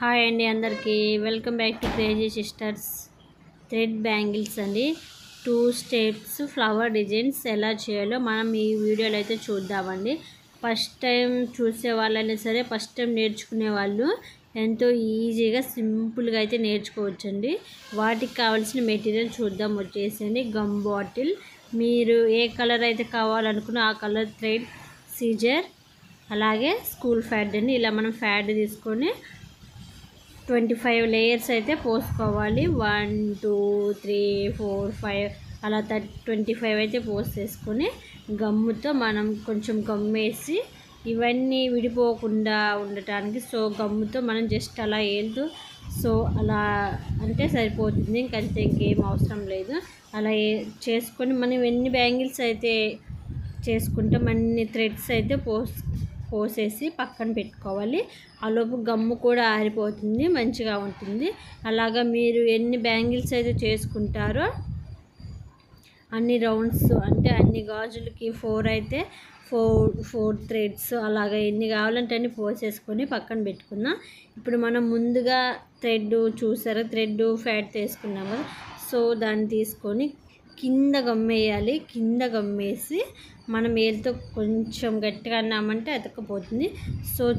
Hi అండి అందరికీ welcome back to crazy sisters thread bangles అండి. 2 స్టెప్స్ ఫ్లవర్ డిజైన్స్ ఎలా చేయాలో మనం ఈ వీడియోలో అయితే చూద్దామండి. ఫస్ట్ టైం చూసే వాళ్ళైనా సరే, ఫస్ట్ టైం నేర్చుకునే వాళ్ళు ఎంతో ఈజీగా సింపుల్గా అయితే నేర్చుకోవచ్చండి. వాటికి కావాల్సిన మెటీరియల్ చూద్దాం. వచ్చేసండి గమ్ బాటిల్, మీరు ఏ కలర్ అయితే కావాలనుకున్నా ఆ కలర్ థ్రెడ్, సీజర్, అలాగే స్కూల్ ఫ్యాడ్ అండి. ఇలా మనం ఫ్యాడ్ తీసుకొని 25 లేయర్స్ అయితే పోసుకోవాలి. 1 2 3 4 5 అలా 25 అయితే పోసేసుకొని గమ్ముతో మనం కొంచెం గమ్మేసి ఇవన్నీ విడిపోకుండా ఉండటానికి గమ్ముతో మనం జస్ట్ అలా ఏలుతూ అలా అంటే సరిపోతుంది. ఇంకంతే, ఇంకేం అవసరం లేదు. అలా చేసుకొని మనం ఎన్ని బ్యాంగిల్స్ అయితే చేసుకుంటాం అన్ని థ్రెడ్స్ అయితే పోసేసి పక్కన పెట్టుకోవాలి. ఆలోపు గమ్ము కూడా ఆరిపోతుంది, మంచిగా ఉంటుంది. అలాగా మీరు ఎన్ని బ్యాంగిల్స్ అయితే చేసుకుంటారో అన్ని రౌండ్స్ అంటే అన్ని గాజులకి 4 అయితే 4 థ్రెడ్స్ అలాగా ఎన్ని కావాలంటే అన్ని పోసేసుకొని పక్కన పెట్టుకుందాం. ఇప్పుడు మనం ముందుగా థ్రెడ్ చూసారా, థ్రెడ్ ఫ్యాడ్ తీసుకున్నాం కదా. దాన్ని తీసుకొని కింద గమ్మేయాలి. కింద గమ్మేసి మనం వేలుతో కొంచెం గట్టిగా అన్నామంటే అతకపోతుంది.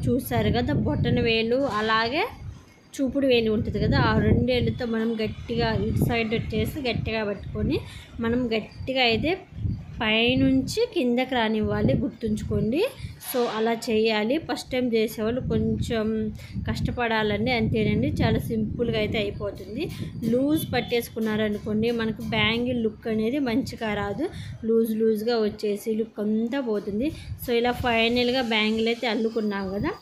చూసారు కదా, బొటన వేలు అలాగే చూపుడు వేలు ఉంటుంది కదా, ఆ 2 వేలుతో మనం గట్టిగా ఇటు సైడ్ వచ్చేసి గట్టిగా పట్టుకొని మనం గట్టిగా అయితే పైనుంచి కిందకి రానివ్వాలి, గుర్తుంచుకోండి. అలా చేయాలి. ఫస్ట్ టైం చేసేవాళ్ళు కొంచెం కష్టపడాలండి, అంతేనండి. చాలా సింపుల్గా అయితే అయిపోతుంది. లూజ్ పట్టేసుకున్నారనుకోండి మనకు బ్యాంగిల్ లుక్ అనేది మంచిగా రాదు. లూజ్గా వచ్చేసి లుక్ అంతా పోతుంది. ఇలా ఫైనల్గా బ్యాంగిల్ అయితే అల్లుకున్నాం కదా,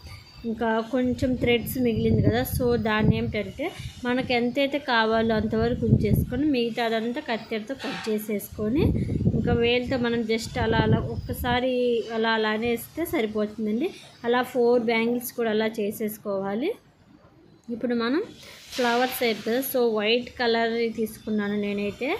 ఇంకా కొంచెం థ్రెడ్స్ మిగిలింది కదా. దాన్ని ఏమిటంటే మనకు ఎంతైతే కావాలో అంతవరకు ఉంచేసుకొని మిగతా అదంతా కత్తెరతో కట్ చేసేసుకొని ఇంకా వేలుతో మనం జస్ట్ అలా ఒక్కసారి అలానే వేస్తే సరిపోతుందండి. అలా 4 బ్యాంగిల్స్ కూడా అలా చేసేసుకోవాలి. ఇప్పుడు మనం ఫ్లవర్స్ అయితే కదా, వైట్ కలర్ తీసుకున్నాను నేనైతే.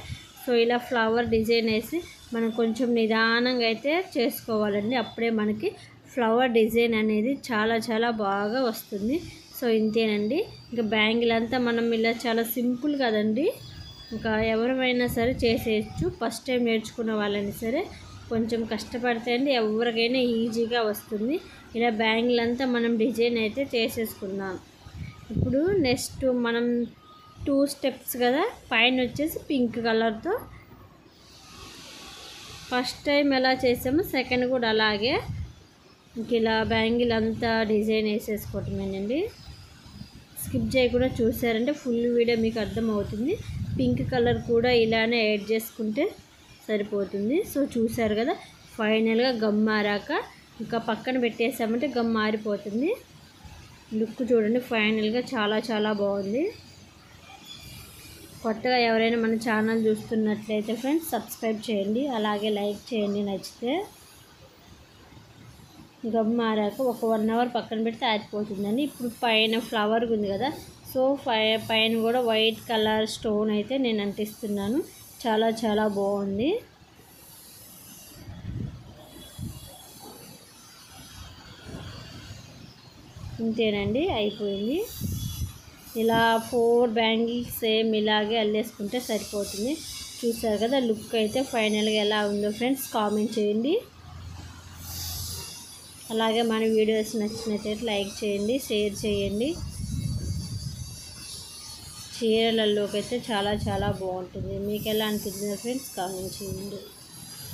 ఇలా ఫ్లవర్ డిజైన్ వేసి మనం కొంచెం నిదానంగా అయితే చేసుకోవాలండి. అప్పుడే మనకి ఫ్లవర్ డిజైన్ అనేది చాలా బాగా వస్తుంది. ఇంతేనండి. ఇంకా బ్యాంగిల్ అంతా మనం ఇలా చాలా సింపుల్ కదండి, ఇంకా ఎవరైనా సరే చేసేయచ్చు. ఫస్ట్ టైం నేర్చుకున్న వాళ్ళని సరే కొంచెం కష్టపడితే అండి ఎవరికైనా ఈజీగా వస్తుంది. ఇలా బ్యాంగిల్ అంతా మనం డిజైన్ అయితే చేసేసుకుందాం. ఇప్పుడు నెక్స్ట్ మనం 2 స్టెప్స్ కదా, పైన వచ్చేసి పింక్ కలర్తో ఫస్ట్ టైం ఎలా చేసామో సెకండ్ కూడా అలాగే ఇంక ఇలా బ్యాంగిల్ అంతా డిజైన్ వేసేసుకోవటమేనండి. స్కిప్ చేయకుండా చూసారంటే ఫుల్ వీడియో మీకు అర్థమవుతుంది. పింక్ కలర్ కూడా ఇలానే యాడ్ చేసుకుంటే సరిపోతుంది. చూసారు కదా, ఫైనల్గా గమ్ ఆరాక ఇంకా పక్కన పెట్టేసామంటే గమ్ ఆరిపోతుంది. లుక్ చూడండి, ఫైనల్గా చాలా బాగుంది. కొత్తగా ఎవరైనా మన ఛానల్ చూస్తున్నట్లయితే ఫ్రెండ్స్ సబ్స్క్రైబ్ చేయండి, అలాగే లైక్ చేయండి నచ్చితే. గమ్ ఆరాక ఒక 1 అవర్ పక్కన పెడితే ఆరిపోతుందండి. ఇప్పుడు పైన ఫ్లవర్ ఉంది కదా, పైన కూడా వైట్ కలర్ స్టోన్ అయితే నేను అంటిస్తున్నాను. చాలా బాగుంది. ఇంతేనండి, అయిపోయింది. ఇలా 4 బ్యాంగిల్స్ సేమ్ ఇలాగే అల్లేసుకుంటే సరిపోతుంది. చూసారు కదా, లుక్ అయితే ఫైనల్గా ఎలా ఉందో ఫ్రెండ్స్ కామెంట్ చేయండి. అలాగే మన వీడియోస్ నచ్చినట్లయితే లైక్ చేయండి, షేర్ చేయండి. చీరలలోకి అయితే చాలా బాగుంటుంది. మీకు ఎలా అనిపించింది ఫ్రెండ్స్ కామెంట్ చేయండి.